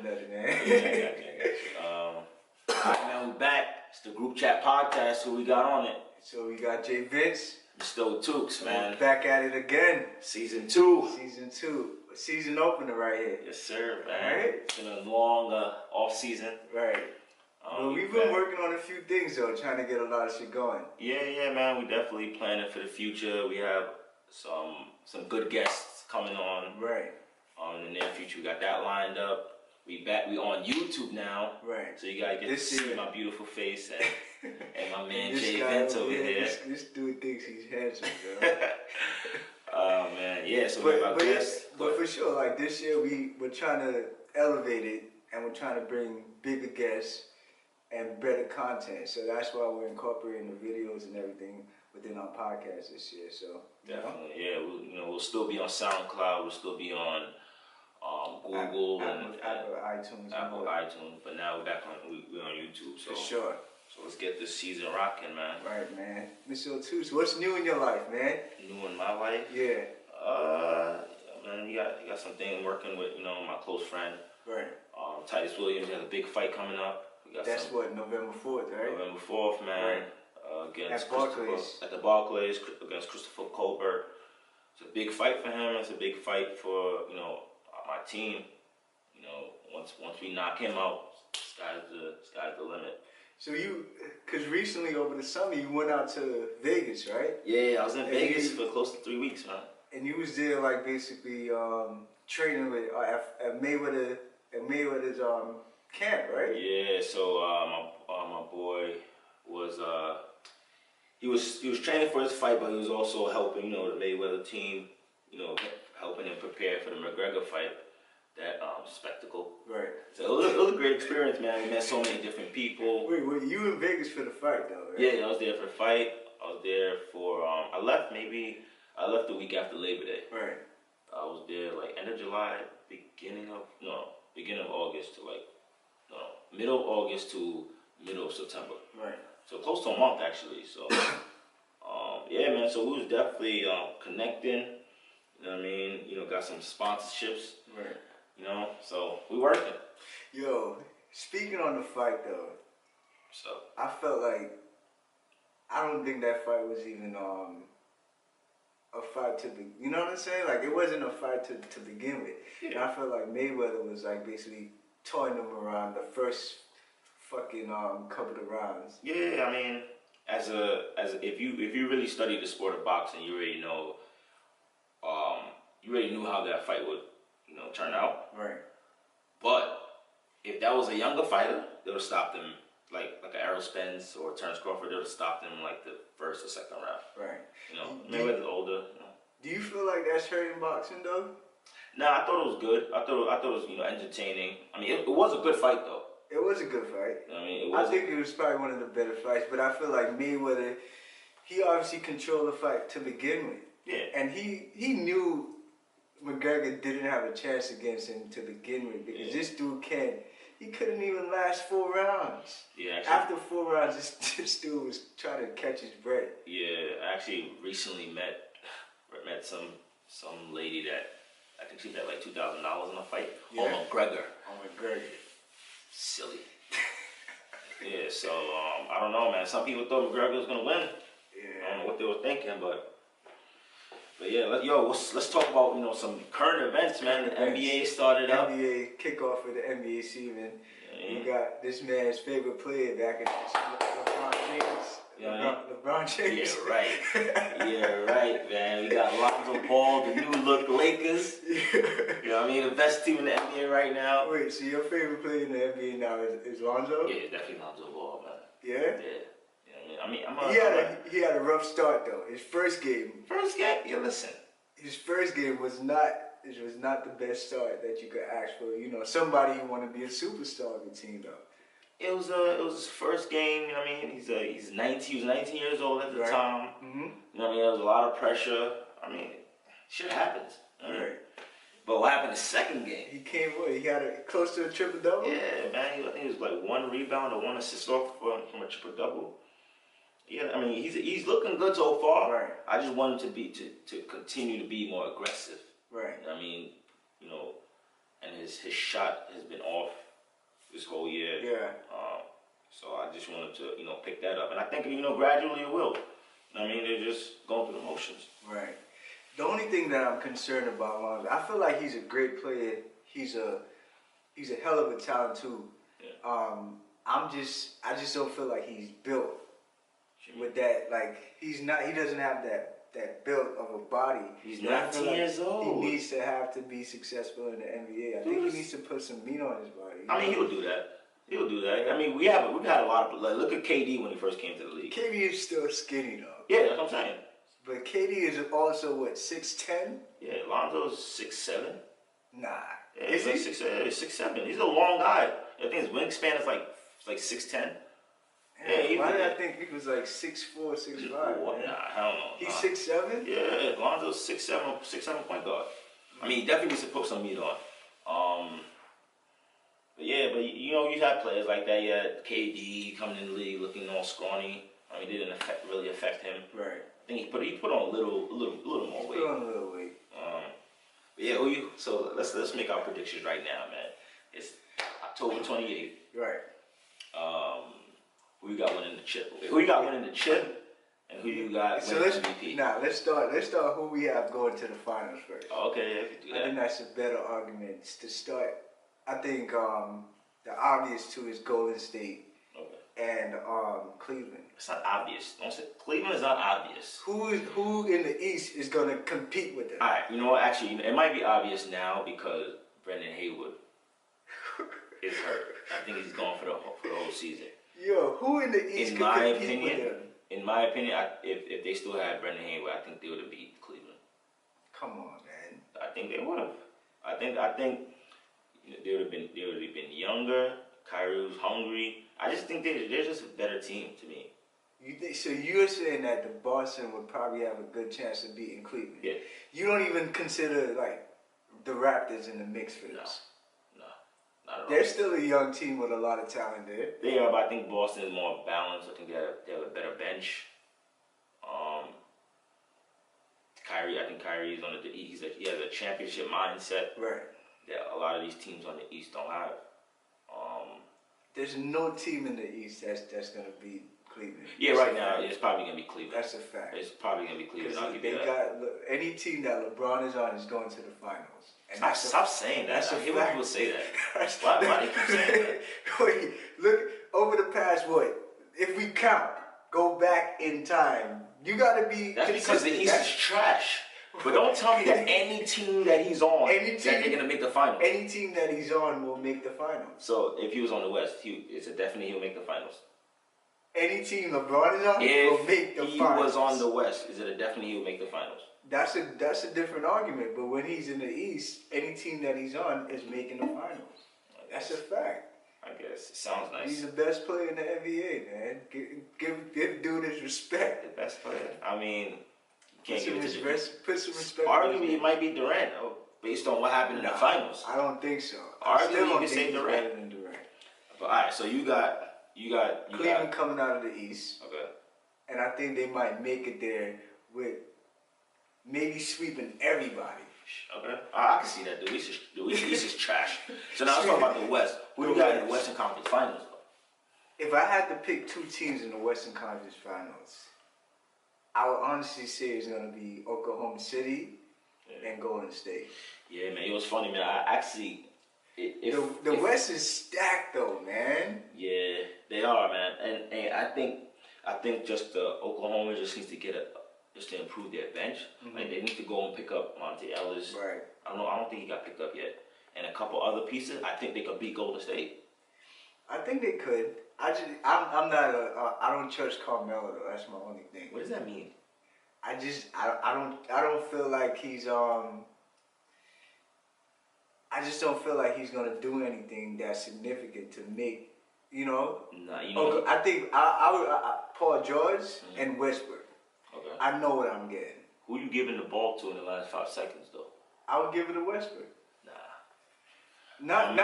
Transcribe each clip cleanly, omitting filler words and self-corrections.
nothing, man. Alright, man, we back. It's the Group Chat Podcast. Who we got on it? So we got Jay Vince. Mr. Tukes, man. Back at it again. Season 2. Season 2. Season opener right here. Yes, sir, man. Right? It's been a long off season. Right. Well, we've been working on a few things though, trying to get a lot of shit going. Yeah, man. We definitely planning for the future. We have some good guests coming on. Right. In the near future, we got that lined up. We on YouTube now. Right. So you gotta get to see my beautiful face and my man Jay Vince over here. This dude thinks he's handsome, bro. Oh man, yeah. So we about guests. But for sure, like this year, we're trying to elevate it, and we're trying to bring bigger guests and better content. So that's why we're incorporating the videos and everything within our podcast this year. So definitely, yeah. We'll still be on SoundCloud. We'll still be on Google and Apple iTunes. But now we're back on we're on YouTube. So for sure. So let's get this season rocking, man. Right, man. Mr. O'Toole, so what's new in your life, man? New in my life? Yeah. Man, you got something working with my close friend. Right. Titus Williams has a big fight coming up. That's November 4th, right? November 4th, man. Right. Against at the Barclays against Christopher Colbert. It's a big fight for him. It's a big fight for my team. Once we knock him out, sky's the limit. So because recently over the summer you went out to Vegas, right? Yeah, I was in Vegas for close to 3 weeks, man. And you was there like basically training with at Mayweather's camp, right? Yeah. So my boy was he was training for his fight, but he was also helping the Mayweather team, helping him prepare for the McGregor fight. That spectacle. Right. So it was a great experience, man. We met so many different people. Wait, you in Vegas for the fight, though, right? Yeah, I was there for the fight. I was there for, I left the week after Labor Day. Right. I was there like end of July, beginning of August to middle of August to middle of September. Right. So close to a month, actually. So, yeah, man. So we was definitely connecting. You know what I mean? Got some sponsorships. Right. So we working. Yo, speaking on the fight though, so I felt like I don't think that fight was even a fight to be. You know what I'm saying? Like it wasn't a fight to begin with. Yeah. And I felt like Mayweather was like basically toying them around the first fucking couple of rounds. Yeah, I mean, if you really study the sport of boxing, you already know. You already knew how that fight would turn out. Right. But if that was a younger fighter, they would have stopped him like an Errol Spence or Terence Crawford. They would have stopped him like the first or second round. Right. Mayweather's older. Do you feel like that's hurting boxing though? Nah, I thought it was good. I thought it was entertaining. I mean, it was a good fight though. It was a good fight. I mean, I think it was probably one of the better fights. But I feel like Mayweather, he obviously controlled the fight to begin with. Yeah. And he knew McGregor didn't have a chance against him to begin with because this dude he couldn't even last 4 rounds. Yeah. After 4 rounds, this dude was trying to catch his breath. Yeah, I actually recently met some lady that I think she bet like $2,000 in a fight. Yeah. On McGregor. On McGregor. Silly. Yeah, so I don't know, man. Some people thought McGregor was gonna win. Yeah. I don't know what they were thinking, but yeah, let's talk about some current events, man. The NBA started up. NBA kickoff of the NBA season. Yeah. We got this man's favorite player back in LeBron James. Yeah. LeBron James. Yeah, right. Yeah, right, man. We got Lonzo Ball, the new look Lakers. Yeah. You know what I mean? The best team in the NBA right now. Wait, so your favorite player in the NBA now is Lonzo? Yeah, definitely Lonzo Ball, man. Yeah? Yeah. He had a rough start though. His first game. Yeah, listen. His first game was not the best start that you could ask for. Somebody you want to be a superstar of the team though. It was his first game. You know what I mean? He was 19 years old at the time. Mm-hmm. You know what I mean? There was a lot of pressure. I mean, shit happens. Right. But what happened the second game? He came he had close to a triple double. Yeah, man. I think it was like 1 rebound or 1 assist off from a triple double. Yeah, I mean he's looking good so far. Right. I just want him to continue to be more aggressive. Right. I mean, and his shot has been off this whole year. Yeah. So I just wanted to, pick that up. And I think, gradually it will. I mean, they're just going through the motions. Right. The only thing that I'm concerned about, Lonzo, I feel like he's a great player. He's a hell of a talent too. Yeah. I just don't feel like he's built with that. Like he doesn't have that build of a body. He's 19 years old. He needs to have to be successful in the NBA. I think he needs to put some meat on his body. I mean, he'll do that. He'll do that. I mean, we've had a lot of, like, look at KD when he first came to the league. KD is still skinny though. Yeah, that's what I'm saying. But KD is also what, 6'10"? Yeah, Lonzo's 6'7". Nah. Yeah, Is he? 6'7". He's a long guy. I think his wingspan is like 6'10". Yeah, why did I think he was like 6'4", 6'5"? Nah, hell no. He's 6'7"? Yeah, Lonzo's 6'7" point guard. I mean, he definitely needs to put some meat on. But you have players like that. Yeah, KD coming in the league looking all scrawny. I mean, it didn't really affect him. Right. I think he put on a little more weight. Put on a little weight. But yeah, so let's make our predictions right now, man. It's October 28th. Right. Who you got winning the chip? Who you got winning the chip, and who you got winning MVP? Let's start who we have going to the finals first. Okay, I can do that. I think that's a better argument to start. I think the obvious two is Golden State and Cleveland. It's not obvious. Don't say Cleveland is not obvious. Who in the East is going to compete with them? All right, you know what? Actually, it might be obvious now because Brendan Haywood is hurt. I think he's gone for the whole season. Yo, who in the East could compete with them? In my opinion, if they still had Brendan Haywood, I think they would have beat Cleveland. Come on, man. I think they would have. I think they would have been younger. Kyrie was hungry. I just think they're just a better team to me. So you're saying that the Boston would probably have a good chance of beating Cleveland? Yeah. You don't even consider like the Raptors in the mix for this? No, not at all. They're still a young team with a lot of talent there. They are, but I think Boston is more balanced. I think they have a better bench. I think Kyrie is on the East. He has a championship mindset. Right. That a lot of these teams on the East don't have. There's no team in the East that's going to beat Cleveland. Yeah, right now it's probably going to be Cleveland. That's a fact. It's probably going to be Cleveland. I'll give you that. Look, any team that LeBron is on is going to the finals. And stop saying that. I hate when people say that. Why do you keep saying that? Wait, look, over the past, if we count, go back in time, you got to be That's because the East is trash. But don't tell me that any team that he's on, that they're going to make the finals. Any team that he's on will make the finals. So if he was on the West, it's a definitely he'll make the finals. Any team LeBron is on will make the finals. If he was on the West, is it a definitely he'll make the finals? That's a different argument. But when he's in the East, any team that he's on is making the finals. That's a fact. I guess it sounds nice. He's the best player in the NBA, man. Give dude his respect. The best player. I mean. Put some respect. Arguably, it might be Durant, based on what happened in the finals. I don't think so. Arguably, you can say Durant. But all right, so you got Cleveland coming out of the East. Okay. And I think they might make it there with maybe sweeping everybody. Okay. I can see that. The East is trash. So now let's talk about the West. Who do you got in the Western Conference Finals, though? If I had to pick two teams in the Western Conference Finals, I would honestly say it's going to be Oklahoma City and Golden State. Yeah, man. It was funny, man. I actually... The West is stacked, though, man. Yeah, they are, man. And I think just Oklahoma just needs to just to improve their bench. Mm-hmm. Like, they need to go and pick up Monte Ellis. Right. I don't think he got picked up yet. And a couple other pieces, I think they could beat Golden State. I think they could. I don't trust Carmelo though. That's my only thing. What does that mean? I don't feel like he's I just don't feel like he's gonna do anything that's significant to make, Nah, I think I Paul George and Westbrook. Okay. I know what I'm getting. Who you giving the ball to in the last 5 seconds though? I would give it to Westbrook. Not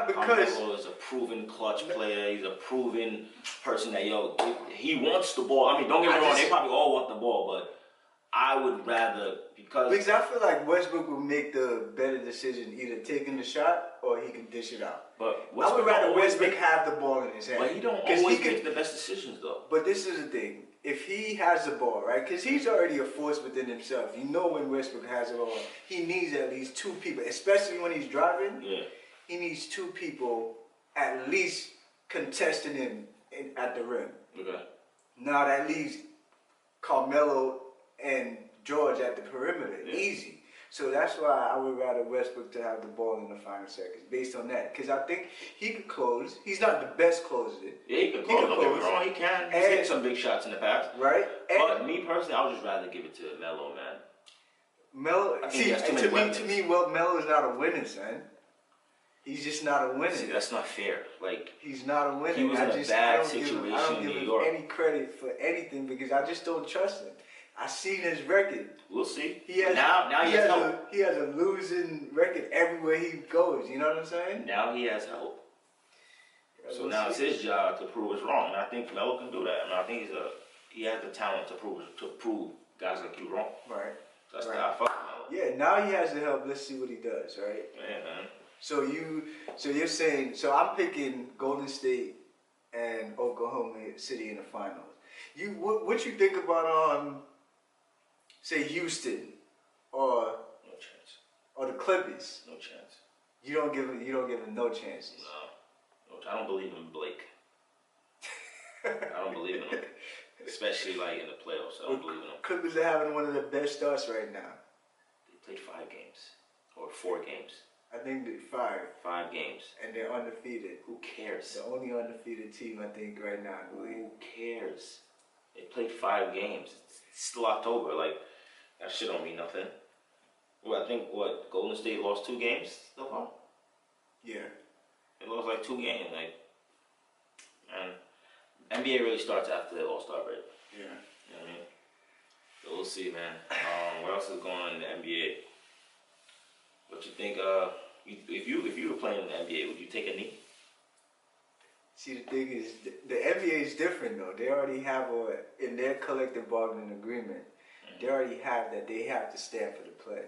because Carmelo is a proven clutch player. He's a proven person that he wants the ball. I mean, don't get me wrong, they probably all want the ball, but I would rather Because I feel like Westbrook would make the better decision, either taking the shot or he can dish it out. But I would rather Westbrook have the ball in his hand. But he don't always make the best decisions, though. But this is the thing: if he has the ball, right? Because he's already a force within himself. You know, when Westbrook has the ball, he needs at least two people, especially when he's driving. Yeah. He needs two people at least contesting him at the rim. Okay. Now that leaves Carmelo and George at the perimeter. Yeah. Easy. So that's why I would rather Westbrook to have the ball in the final seconds, based on that. Because I think he could close. He's not the best closer. Yeah, he can close. Don't get me wrong, he can. He's hit some big shots in the past. Right. But me personally, I would just rather give it to Melo, man. Melo, see, to me, well, Melo is not a winner, son. He's just not a winner. See, that's not fair. Like, he's not a winner. He was in a bad situation I don't in give New him York. any credit for anything because I just don't trust him. I seen his record. We'll see. He has now he has help. He has a losing record everywhere he goes. You know what I'm saying? Now he has help. Yeah, So now it's his job to prove it's wrong, and I think Melo can do that. And I think he has the talent to prove guys like you wrong. Right. That's the I fuck Melo. Yeah. Now he has the help. Let's see what he does. Right. Yeah, man. So you're saying, so I'm picking Golden State and Oklahoma City in the finals. What you think about say Houston or No chance. or the Clippers? No chance. You don't give them no chances. No, I don't believe in Blake. I don't believe in him, especially like in the playoffs. I don't believe in him. Clippers are having one of the best starts right now. They played 5 games or 4 games. I think they're 5 games. and they're undefeated. Who cares? The only undefeated team I think right now, I believe. Who cares? They played 5 games. It's still October. Like, that shit don't mean nothing. Well, I think Golden State lost 2 games so far. Yeah. They lost like 2 games. Like, and NBA really starts after the All-Star break. Yeah. You know what I mean? So we'll see, man. What else is going on in the NBA? What you think? If you were playing in the NBA, would you take a knee? See, the thing is, the NBA is different though. They already have in their collective bargaining agreement, they already have that they have to stand for the pledge.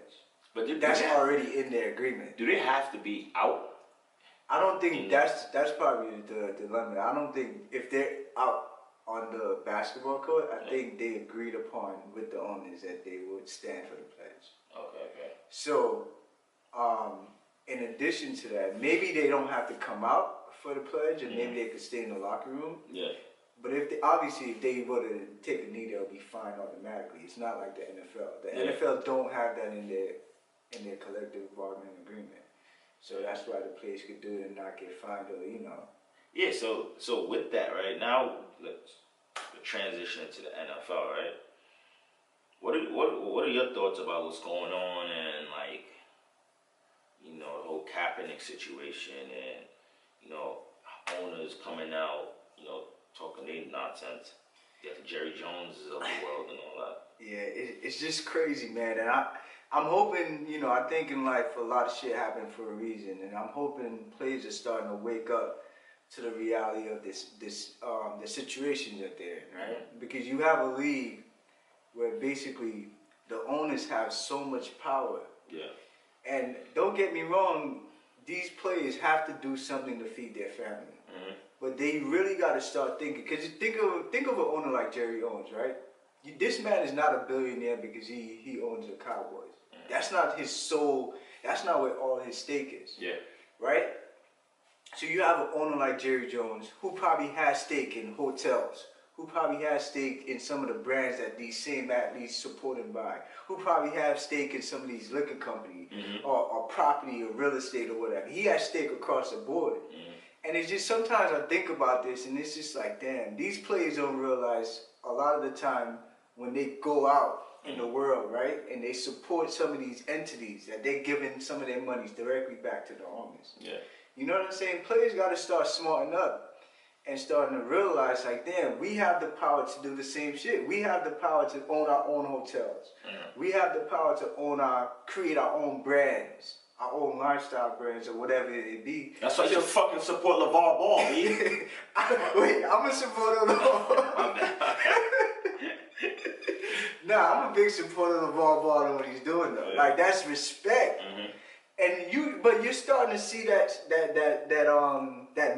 But That's already in their agreement. Do they have to be out? I don't think that's probably the dilemma. I don't think if they're out on the basketball court, I think they agreed upon with the owners that they would stand for the pledge. Okay. So, in addition to that, maybe they don't have to come out for the pledge, and maybe they could stay in the locker room. Yeah. But if they were to take a knee, they'll be fined automatically. It's not like the NFL. The NFL don't have that in their collective bargaining agreement. So that's why the players could do it and not get fined or Yeah. So with that, right now, let's transition to the NFL, right? What are your thoughts about what's going on and like, the whole Kaepernick situation and owners coming out, talking their nonsense. You got the Jerry Joneses of the world and all that. Yeah, it's just crazy, man. And I'm hoping, I think in life a lot of shit happened for a reason, and I'm hoping players are starting to wake up to the reality of the situation that they're in, right? Mm-hmm. Because you have a league where basically the owners have so much power. Yeah. And don't get me wrong, these players have to do something to feed their family. Mm-hmm. But they really got to start thinking, because think of an owner like Jerry Owens, right? This man is not a billionaire because he owns the Cowboys. Mm-hmm. That's not his soul. That's not where all his stake is. Yeah. Right? So you have an owner like Jerry Jones who probably has stake in hotels, who probably has stake in some of the brands that these same athletes supported by, who probably have stake in some of these liquor companies or property or real estate or whatever. He has stake across the board. Mm-hmm. And it's just sometimes I think about this and it's just like, damn, these players don't realize a lot of the time when they go out in the world, right, and they support some of these entities that they're giving some of their monies directly back to the owners. Yeah. You know what I'm saying? Players got to start smarting up and starting to realize, like, damn, we have the power to do the same shit. We have the power to own our own hotels. Mm-hmm. We have the power to create our own brands, our own lifestyle brands, or whatever it be. That's why you fucking support LeVar Ball, B. Wait, I'm a supporter of LeVar. Nah, I'm a big supporter of LeVar Ball and what he's doing though. Yeah. Like that's respect. Mm-hmm. But you're starting to see that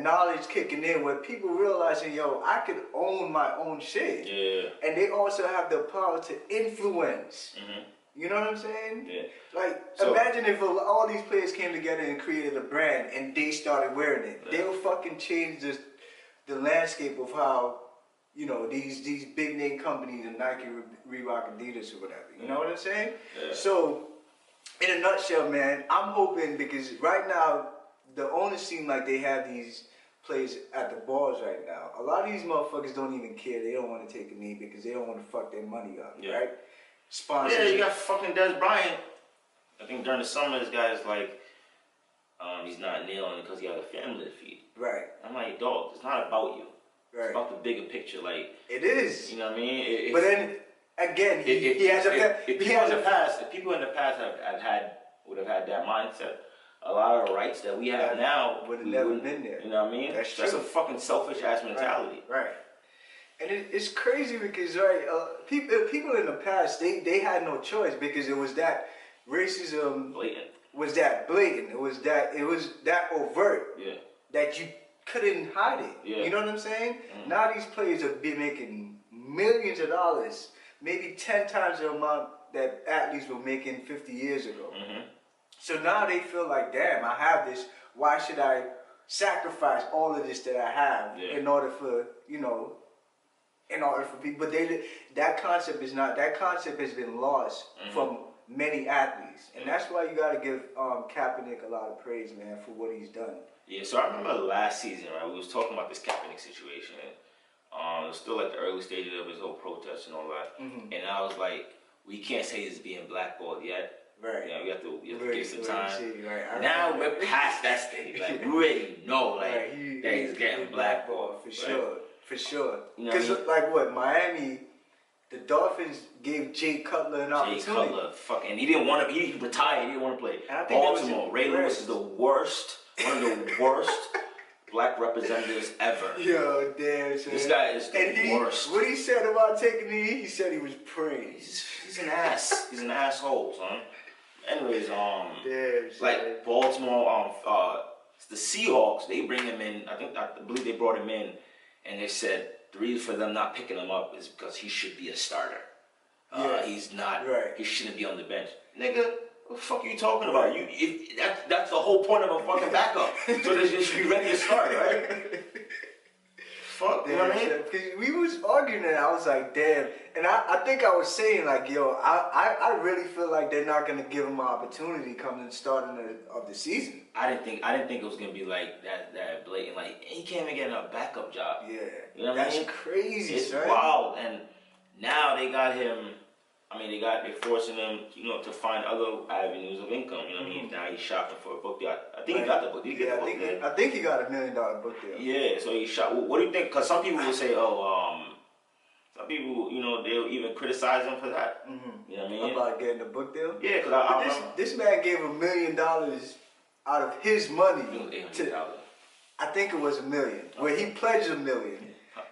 knowledge kicking in where people realizing, yo, I could own my own shit. Yeah. And they also have the power to influence. Mm-hmm. You know what I'm saying? Yeah. Like, So- imagine if all these players came together and created a brand and they started wearing it. Yeah. They'll fucking change the landscape of how, you know, these big name companies and Nike, Reebok, Adidas or whatever. You know what I'm saying? Yeah. So, in a nutshell, man, I'm hoping because right now the owners seem like they have these players at the balls right now. A lot of these motherfuckers don't even care. They don't want to take a knee because they don't want to fuck their money up, Yeah. right? Sponsors. Yeah, you got fucking Des Bryant. I think during the summer, this guy's like, he's not kneeling because he has a family to feed. Right. I'm like, dog, it's not about you. Right. It's about the bigger picture. Like, It is. you know what I mean? But then again, he has a. If people in the past, would have had that mindset, a lot of the rights that we have now would have we never wouldn't- been there. You know what I mean? That's That's true. a fucking selfish ass mentality. Right. And it's crazy because people in the past they had no choice because it was that racism Blatant. was that blatant. It was that overt Yeah. that you couldn't hide it. Yeah. You know what I'm saying? Mhm. Now these players are making millions of dollars, maybe 10 times the amount that athletes were making 50 years ago. Mm-hmm. So now they feel like, damn, I have this. Why should I sacrifice all of this that I have Yeah. in order for people? But that concept has been lost Mhm. from many athletes, and that's why you got to give Kaepernick a lot of praise, man, for what he's done. Yeah, so I remember last season, right? We was talking about this Kaepernick situation. It was still like the early stages of his whole protest and all that. Mhm. And I was like, we can't say he's being blackballed yet. Right. You know, we have to give Right, some right, time. see, right. I Now remember. we're past that stage. Like we already know, like Right, that he's getting blackballed for right? sure, for sure. You know what I Because mean? like what Miami, the Dolphins gave Jay Cutler an Jay opportunity. Cutler, fucking, he didn't want to. He retired. He didn't want to play. And I think that was Baltimore. Ray Lewis embarrassed. is the worst, one of the worst black representatives ever. Yo, damn, son. This guy is the And worst. what he said about taking the knee, he said he was praised. He's an ass. He's an asshole, son. Anyways, Damn, son. like Baltimore, the Seahawks, they bring him in. I believe they brought him in, and they said the reason for them not picking him up is because he should be a starter. Yeah. He's not. Right. He shouldn't be on the bench, nigga. What the fuck are you talking about? That's the whole point of a fucking backup. So they should be ready to start, right? Fuck, you know what I mean? Because we was arguing and I was like, damn. And I think I was saying like, yo, I really feel like they're not gonna give him an opportunity coming starting of the season. I didn't think it was gonna be like that blatant. Like he can't even get a backup job. Yeah, You know what I that's mean? crazy, It's son. wild, and now they got him. I mean, they're forcing him, to find other avenues of income. You know what I mean? Now he's shopping for a book deal. I think he got the book. Did he get Yeah, the book deal? I think he got $1 million book deal. Yeah, so he shot. What do you think? Because some people will say, some people, they'll even criticize him for that. Mm-hmm. You know what I mean? About getting the book deal. Yeah, because I But remember. this man gave $1 million out of his money. $800,000. I think it was $1 million. Where he pledged $1 million.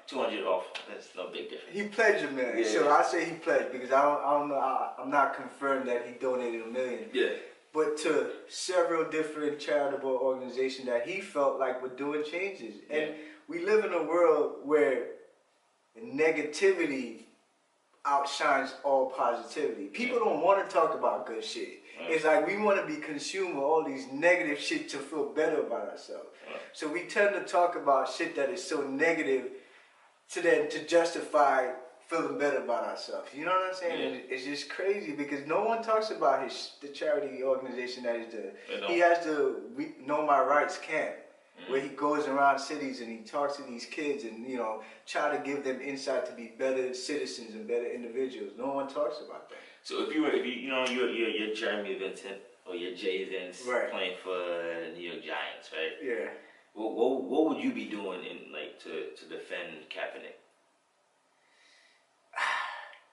200 off. That's no big difference. He pledged $1 million. Yeah. So I say he pledged because I don't know. I'm not confirmed that he donated $1 million. Yeah. But to several different charitable organizations that he felt like were doing changes. And we live in a world where negativity outshines all positivity. People don't want to talk about good shit. It's like we want to be consumed with all these negative shit to feel better about ourselves. So we tend to talk about shit that is so negative to justify feeling better about ourselves. You know what I'm saying? Yeah. And it's just crazy because no one talks about the charity organization that he's doing. They don't. He has the Know My Rights camp where he goes around cities and he talks to these kids and try to give them insight to be better citizens and better individuals. No one talks about that. So if you're Jeremy Vincent or you're Jay Vince Right. playing for the New York Giants, right? Yeah. What would you be doing to defend Kaepernick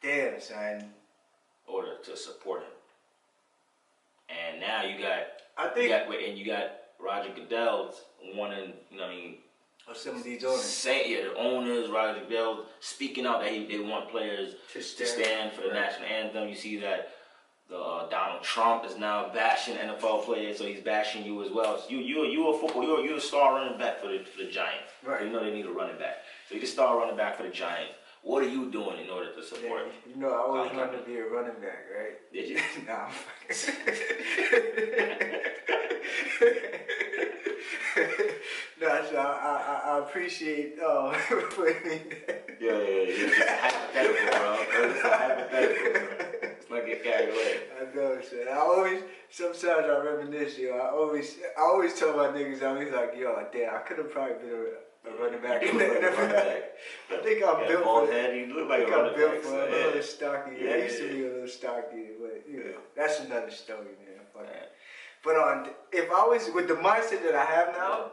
Damn, son. or to support him? And now you got I think you got Roger Goodell wanting, Of some of these owners. The owners, Roger Goodell, speaking out that they want players to stand for the national anthem. You see that Donald Trump is now bashing NFL players, so he's bashing you as well. So you a football, you're a star running back for the Giants. Right. So you know they need a running back. So you're the star running back for the Giants. What are you doing in order to support? Yeah, you know, I always wanted to be a running back, right? Did you? Nah, I'm fucking. No, so I appreciate putting me there. Yeah. It's just a hypothetical, bro. It's a hypothetical, bro. Let's not get carried away. I know, so sometimes I reminisce, yo. I always tell my niggas, I was like, yo, damn, I could have probably been a running back in the NFL. I think I'm built for that. You look like a running back. So, a little stocky. Yeah, I used to be a little stocky, but you know, that's another story, man. Fuck yeah. it. But if I was with the mindset that I have now,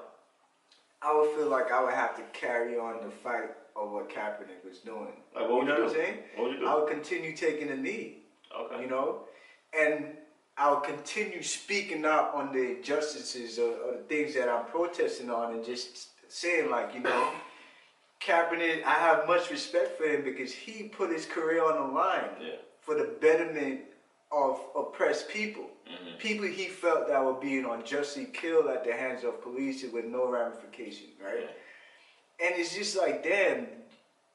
I would feel like I would have to carry on the fight of what Kaepernick was doing. Like, what would you know do? What I'm saying? What would you do? I would continue taking a knee. Okay. You know, and I would continue speaking out on the injustices or the things that I'm protesting on, and just saying, like, you know, Kaepernick, I have much respect for him because he put his career on the line for the betterment of oppressed people. Mm-hmm. People he felt that were being unjustly killed at the hands of police with no ramification, right? Yeah. And it's just like, damn,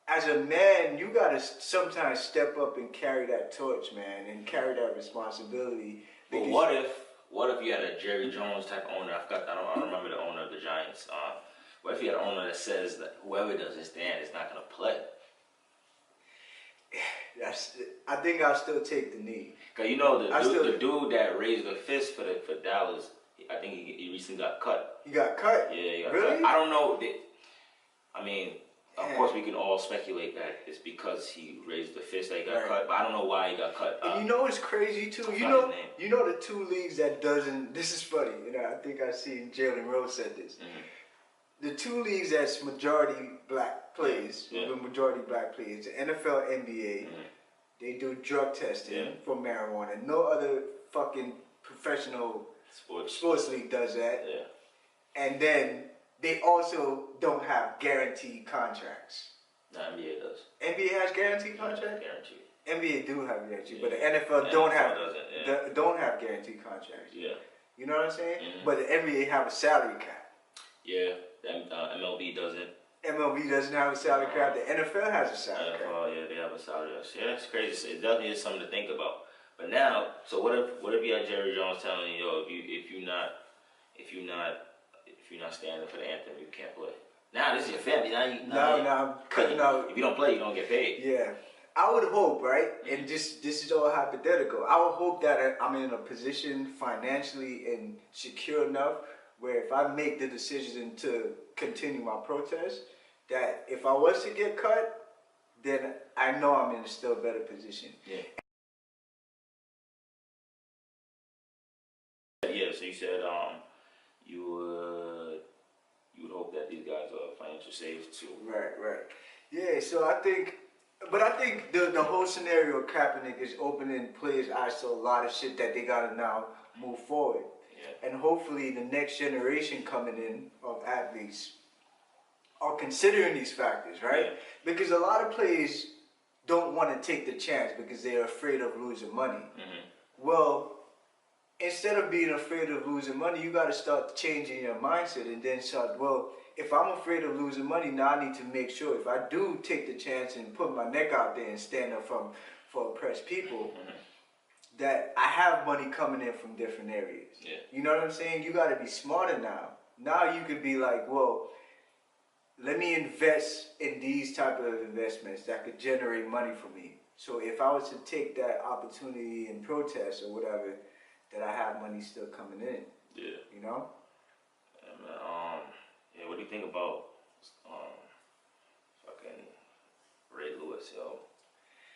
as a man, you gotta sometimes step up and carry that torch, man, and carry that responsibility. But what if you had a Jerry Jones type owner? I don't remember the owner of the Giants. What if you had an owner that says that whoever doesn't stand is not gonna play? I think I'll still take the knee. Cause you know the dude that raised the fist for Dallas, I think he recently got cut. He got cut? Yeah, he got really? cut. I don't know. I mean, of course we can all speculate that it's because he raised the fist that he got cut, but I don't know why he got cut. And you know what's crazy too? You know the two leagues that doesn't. This is funny. You know, I think I seen Jalen Rose said this. Mm-hmm. The two leagues that's majority black players, majority black players, the NFL, NBA. Mm-hmm. They do drug testing for marijuana. No other fucking professional sports league does that. Yeah. And then they also don't have guaranteed contracts. No, NBA does. NBA has guaranteed contracts? Guaranteed. NBA do have guaranteed, but the NFL don't have guaranteed contracts. Yeah. You know what I'm saying? Mm-hmm. But the NBA have a salary cap. Yeah, MLB doesn't. MLB doesn't have a salary cap. The NFL has a salary cap. Yeah, they have a salary cap. Yeah, it's crazy. It definitely is something to think about. But now, so what if you had Jerry Jones telling you, yo, if you're not standing for the anthem, you can't play. Now this is your family. Now I'm cutting out. If you don't play, you don't get paid. Yeah, I would hope, right? And this is all hypothetical. I would hope that I'm in a position financially and secure enough where if I make the decision to continue my protest, that if I was to get cut, then I know I'm in a still better position. Yeah. Yeah. So you said you would hope that these guys are financially safe too. Right. Yeah. So I think the whole scenario of Kaepernick is opening players' eyes to a lot of shit that they gotta now move forward. Yeah. And hopefully the next generation coming in of athletes are considering these factors, right? Yeah. Because a lot of players don't want to take the chance because they're afraid of losing money. Mm-hmm. Well, instead of being afraid of losing money, you got to start changing your mindset and then start, well, if I'm afraid of losing money, now I need to make sure if I do take the chance and put my neck out there and stand up for oppressed people, that I have money coming in from different areas. Yeah. You know what I'm saying? You got to be smarter now. Now you could be like, well, let me invest in these type of investments that could generate money for me. So if I was to take that opportunity and protest or whatever, that I have money still coming in. Yeah. You know? Yeah, what do you think about fucking Ray Lewis, yo?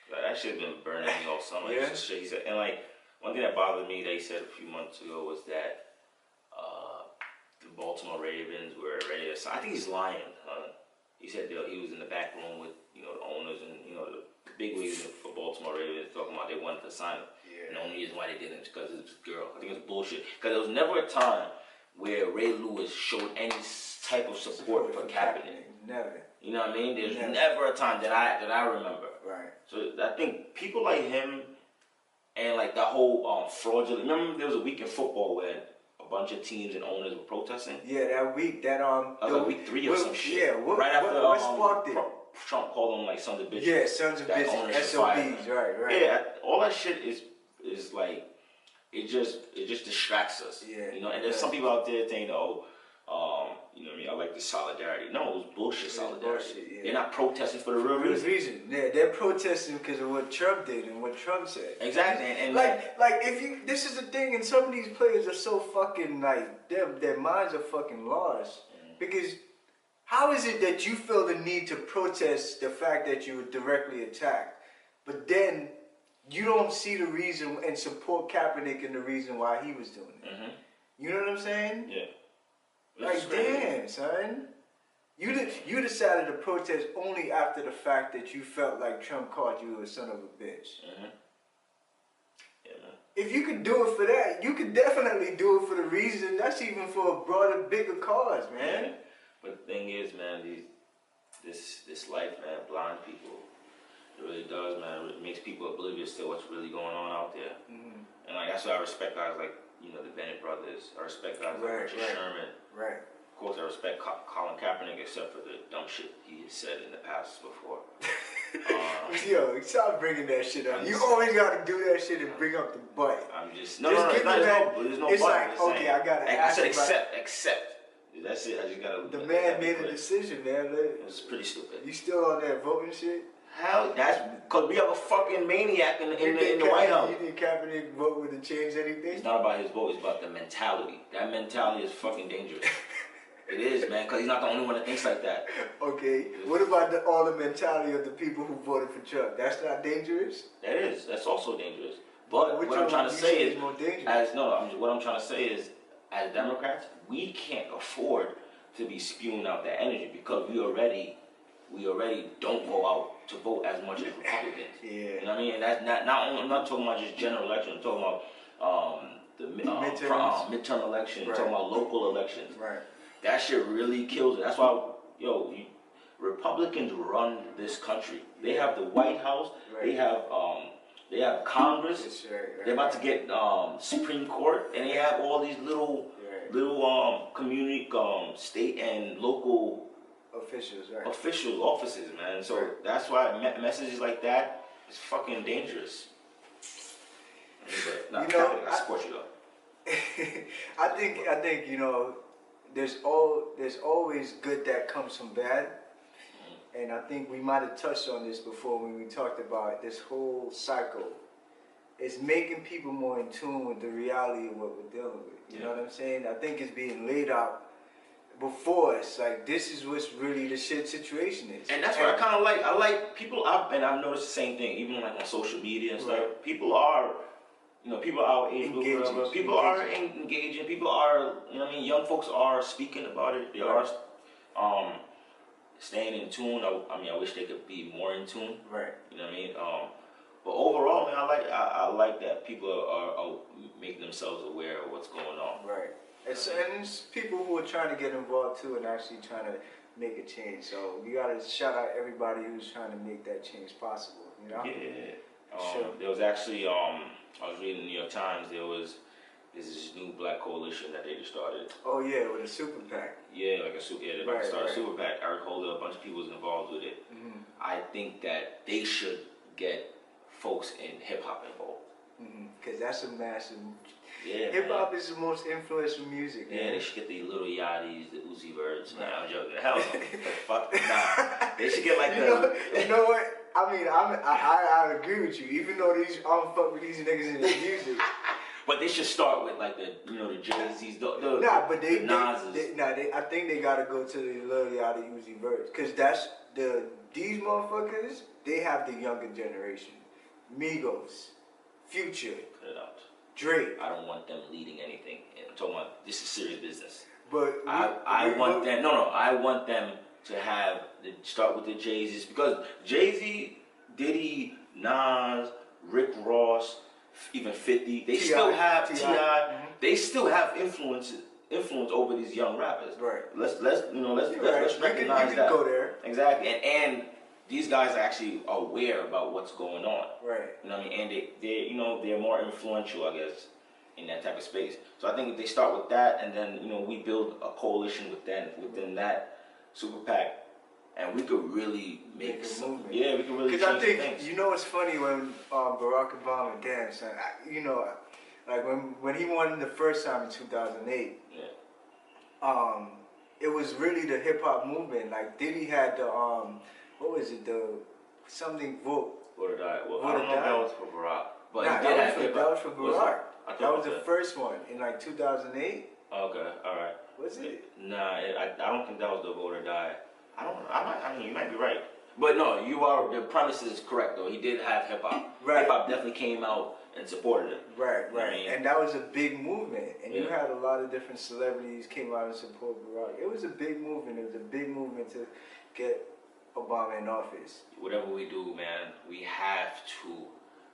That shit been burning me all summer. Yeah. Shit he said, and like one thing that bothered me that he said a few months ago was that the Baltimore Ravens were ready to sign. I think he's lying. He said he was in the back room with the owners and the big leagues for Baltimore Ravens talking about they wanted to sign him. Yeah. And the only reason why they didn't is because it's a girl. I think it's bullshit. Because there was never a time where Ray Lewis showed any type of support for Kaepernick. Never. You know what I mean? There's never a time that I remember. Right. So I think people like him and like that whole fraudulent. Remember there was a week in football where a bunch of teams and owners were protesting. Yeah, that week that That was like week 3 or some shit. Yeah. Right after what sparked it? Trump called them like sons of bitches. Yeah, sons of bitches. SOBs. Right. Yeah, all that shit is like it just distracts us. Yeah. You know, and there's some people out there saying, you know what I mean, I like the solidarity. No, it was bullshit solidarity. Bullshit, yeah. They're not protesting for the real reason. Yeah, they're protesting because of what Trump did and what Trump said. Exactly. And like if you, this is the thing, and some of these players are so fucking like their minds are fucking lost. Because how is it that you feel the need to protest the fact that you were directly attacked, but then you don't see the reason and support Kaepernick and the reason why he was doing it? Mm-hmm. You know what I'm saying? Yeah. Like, damn, son. You decided to protest only after the fact that you felt like Trump called you a son of a bitch. Mm-hmm. Yeah, man. If you could do it for that, you could definitely do it for the reason. That's even for a broader, bigger cause, man. Yeah. But the thing is, man, this life, man, blinds people. It really does, man. It makes people oblivious to what's really going on out there. Mm-hmm. And like that's why I respect guys like the Bennett brothers. I respect guys like Richard Sherman. Right. Of course, I respect Colin Kaepernick, except for the dumb shit he has said in the past before. Yo, stop bringing that shit up. You always gotta do that shit and bring up the butt. I'm just there's no it's butt. Like, okay, I gotta ask. I said accept. That's it. I just gotta. The man made a decision, man. It was pretty stupid. You still on that voting shit? How? That's because we have a fucking maniac in the White House. You think Kaepernick vote would have changed anything? It's not about his vote. It's about the mentality. That mentality is fucking dangerous. It is, man, because he's not the only one that thinks like that. Okay. What about all the mentality of the people who voted for Trump? That's not dangerous? That is. That's also dangerous. But Which what I'm trying to say is, more dangerous? what I'm trying to say is, as Democrats, we can't afford to be spewing out that energy because we already don't go out to vote as much as Republicans. Yeah. You know what I mean? And that's not only, I'm not talking about just general election. I'm talking about the midterm election. Right. I'm talking about local elections. Right. That shit really kills it. That's why, Republicans run this country. They have the White House. Right. They have Congress. That's right. They're about to get Supreme Court, and they have all these little community, state and local officials offices, man. So that's why messages like that is fucking dangerous. But, I support you though. I think there's always good that comes from bad. And I think we might have touched on this before when we talked about this whole cycle. It's making people more in tune with the reality of what we're dealing with. You know what I'm saying? I think it's being laid out before us. Like, this is what's really the shit situation is. And that's what I kind of like. I like people, and I've noticed the same thing, even like on social media and stuff. People are, people are engaging. People are engaging. People are, young folks are speaking about it. They are staying in tune. I wish they could be more in tune. Right. You know what I mean? But overall, man, I like that people are making themselves aware of what's going on. Right. And it's people who are trying to get involved too and actually trying to make a change. So we gotta shout out everybody who's trying to make that change possible. Yeah. Sure. There was actually I was reading the New York Times. There's this new black coalition that they just started. Oh yeah, with a super PAC. Yeah, like they're about to start a super PAC. Eric Holder, a bunch of people was involved with it. Mm-hmm. I think that they should get folks in hip hop involved. Because that's a massive. Yeah. Hip hop is the most influential music. Yeah, man. they should get the Little Yachty's, the Uzi Verts. Nah, I'm joking. Hell no. Fuck. Nah. They should get like you know what? I mean, I agree with you. Even though I don't fuck with these niggas in the music. But they should start with like the Jay-Z's, the Nas's. I think they gotta go to the Lil Yachty Uzi Verts, cause that's these motherfuckers. They have the younger generation, Migos, Future, Cut it out. Drake. I don't want them leading anything. I'm talking about this is serious business. But I want them to have start with the Jay-Z's, because Jay-Z, Diddy, Nas, Rick Ross, even 50, they still have T.I. They still have influence influence over these young rappers. Right. Let's You recognize can that. go there. Exactly, and these guys are actually aware about what's going on. Right. You know what I mean? And they're more influential, I guess, in that type of space. So I think if they start with that, and then we build a coalition within that super PAC, and we could really make a movement. Yeah, we could really. Because I think things. it's funny when Barack Obama, damn son, like when he won the first time in 2008. Yeah. It was really the hip hop movement. Like Diddy had the what was it, the something vote. Vote or die. Well, Vote I don't or know if Die. that was for Barack, but Nah, he did have that hip-hop. was for Barack. That was the okay. first one in like 2008. Okay, all right. Was it? Nah, I don't think that was the Vote or Die. I mean, you might be right. But no, the premise is correct though. He did have hip hop. Right. Hip hop definitely came out and supported him. Right. I mean, And that was a big movement. And you Yeah. had a lot of different celebrities came out and support Barack. It was a big movement. It was a big movement to get Obama in office. Whatever we do, man, we have to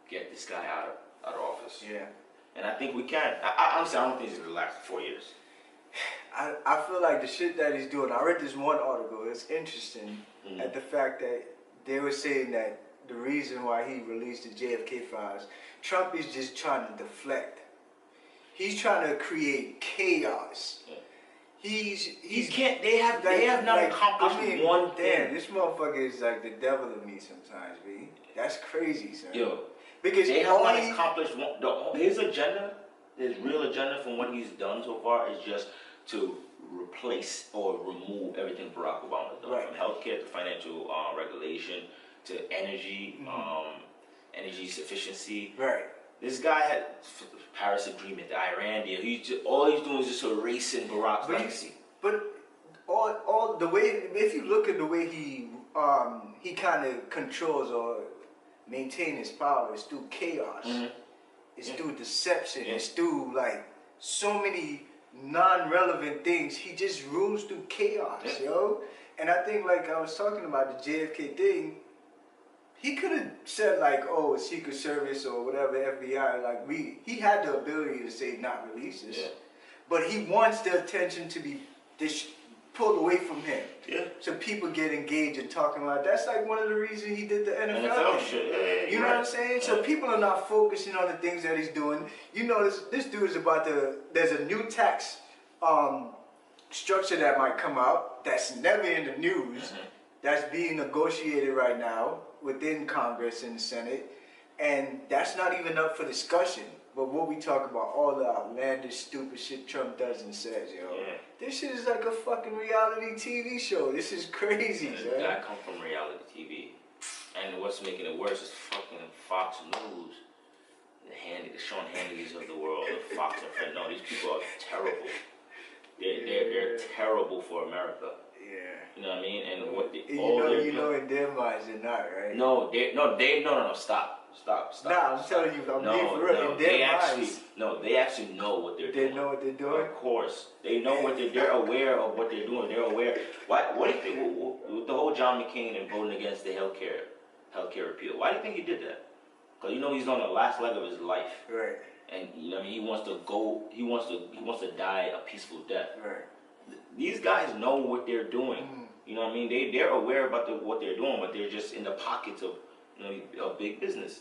get this guy out of office. Yeah. And I think we can. I honestly, I don't think it's gonna last 4 years. I feel like the shit that he's doing, I read this one article, it's interesting, at the fact that they were saying that the reason why he released the JFK files, Trump is just trying to deflect. He's trying to create chaos. Yeah. He can't. They have not accomplished one thing. Damn, this motherfucker is like the devil to me sometimes, B. That's crazy, son. Yo, because they have not accomplished his agenda. His real agenda from what he's done so far is just to replace or remove everything Barack Obama has done, Right. from healthcare to financial regulation to energy, energy sufficiency. Right. This guy had Paris Agreement, the Iran deal. All he's doing is just erasing Barack's legacy. But all the way, if you look at the way he kind of controls or maintains his power, it's through chaos. Mm-hmm. It's through deception. Yeah. It's through like so many non-relevant things. He just rules through chaos, yo. And I think like I was talking about the JFK thing. He could have said like, oh, Secret Service or whatever, FBI. Like he had the ability to say not release this, but he wants the attention to be pulled away from him. Yeah. So people get engaged in talking about. That's like one of the reasons he did the NFL thing. Shit. You know what I'm saying? So people are not focusing on the things that he's doing. You know, this dude is about to. There's a new tax structure that might come out that's never in the news. That's being negotiated right now within Congress and the Senate, and that's not even up for discussion. But what we talk about, all the outlandish, stupid shit Trump does and says, yo. Yeah. This shit is like a fucking reality TV show. This is crazy, And man. I come from reality TV, and what's making it worse is fucking Fox News, the Sean Hannitys of the world, the Fox and Friend. No, these people are terrible. They're terrible for America. Yeah. You know what I mean? And what they, You know in their minds they're not, right? No, stop. Nah, I'm telling you, I'm being for real. In their minds, they actually know what they're doing. they know what they're doing. Of course, they know what they're aware of what they're doing. They're aware. What do you think with the whole John McCain and voting against the healthcare repeal? Why do you think he did that? Because he's on the last leg of his life, Right. and he wants to go. He wants to die a peaceful death. Right. These guys know what they're doing. You know what I mean? They're aware about what they're doing, but they're just in the pockets of of big business.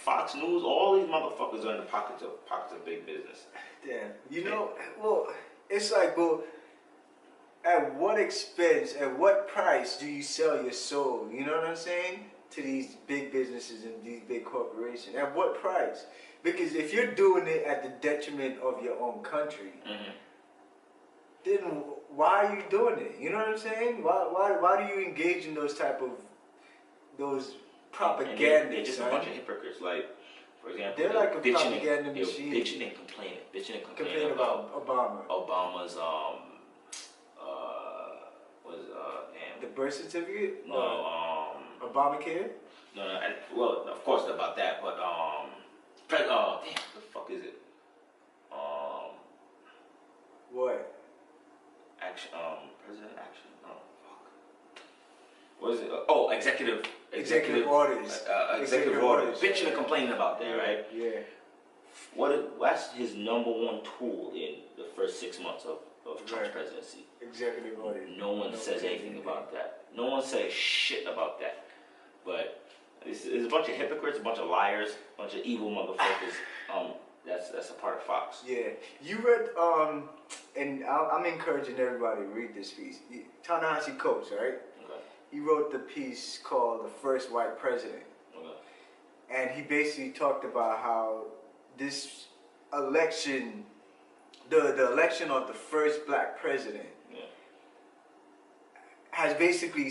Fox News, all these motherfuckers are in the pockets of big business. Damn. Well, it's like, well, at what expense, at what price do you sell your soul? You know what I'm saying? To these big businesses and these big corporations. At what price? Because if you're doing it at the detriment of your own country, then why are you doing it? You know what I'm saying? Why do you engage in those propaganda? They're just a bunch of hypocrites. Like, for example, they're like a propaganda they're machine. bitching and complaining. Complaining about Obama. Obama's The birth certificate? No, Obamacare? No, well, of course about that, but damn, what the fuck is it? What? Action, President Action. Oh, fuck. What is it? Executive orders. Executive orders. Bitching and complaining about that, right? Yeah. What's his number one tool in the first 6 months of Trump's Right. presidency? Executive order. No one says anything about that. No one says shit about that. But it's a bunch of hypocrites, a bunch of liars, a bunch of evil motherfuckers. That's a part of Fox. Yeah, you read, and I'm encouraging everybody to read this piece. Ta-Nehisi Coates, right? Okay. He wrote the piece called "The First White President," Okay. and he basically talked about how this election, the election of the first black president, Yeah. has basically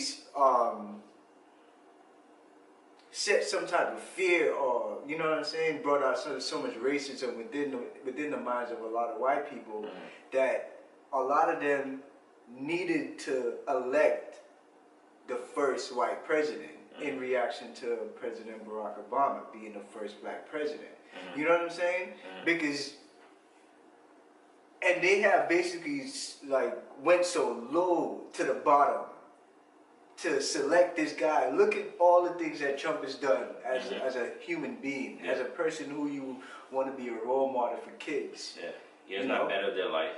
set some type of fear, or you know what I'm saying, brought out so much racism within the minds of a lot of white people, that a lot of them needed to elect the first white president in reaction to President Barack Obama being the first black president. You know what I'm saying? Because, and they have basically like went so low to the bottom to select this guy. Look at all the things that Trump has done as a human being, as a person who you want to be a role model for kids. Yeah. He has You not know? bettered their life.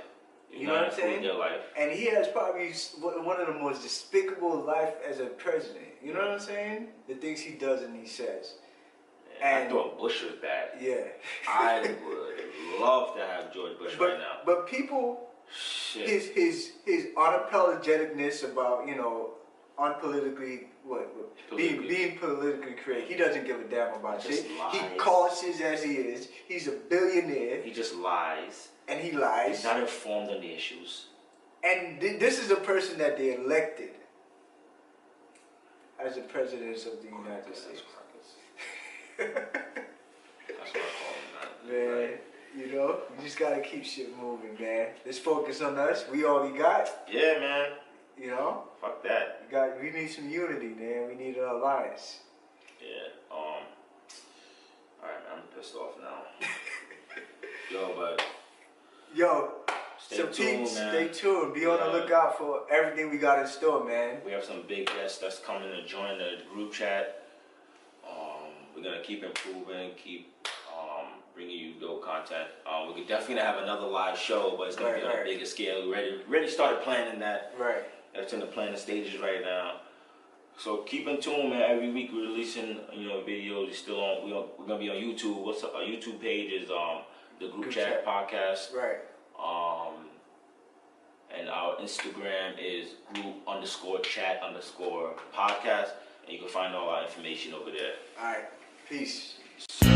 He's You know not what I'm saying? improved their life. And he has probably one of the most despicable life as a president. You know what I'm saying? The things he does and he says. I And- thought Bush was bad. Yeah. I would love to have George Bush right now. But people, Shit. his unapologeticness about, you know, unpolitically Politically. being politically correct. He doesn't give a damn about Just shit. lies. He cautious as he is. He's a billionaire He just lies. and he He's lies. not informed on the issues. And this is a person that they elected as the president of the United States. That's what I call him, Man, you know, you just gotta keep shit moving, man. Let's focus on us. We all we got. Yeah, man. You know, Fuck that. we need some unity, man. We need an alliance. Yeah. Alright, man. I'm pissed off now. Yo, but Yo, stay so tuned, peeps, man. stay tuned. Be on the Yeah. lookout for everything we got in store, man. We have some big guests that's coming to join the group chat. We're gonna keep improving, keep bringing you dope content. We're definitely gonna have another live show, but it's gonna be on a bigger scale. We already started planning that. Right. That's in the planning stages right now. So keep in tune, man. Every week we're releasing, videos. We're still on. We're gonna be on YouTube. What's up? Our YouTube page is the group chat podcast. Right. And our Instagram is group_chat_podcast, and you can find all our information over there. All right. Peace. Sir.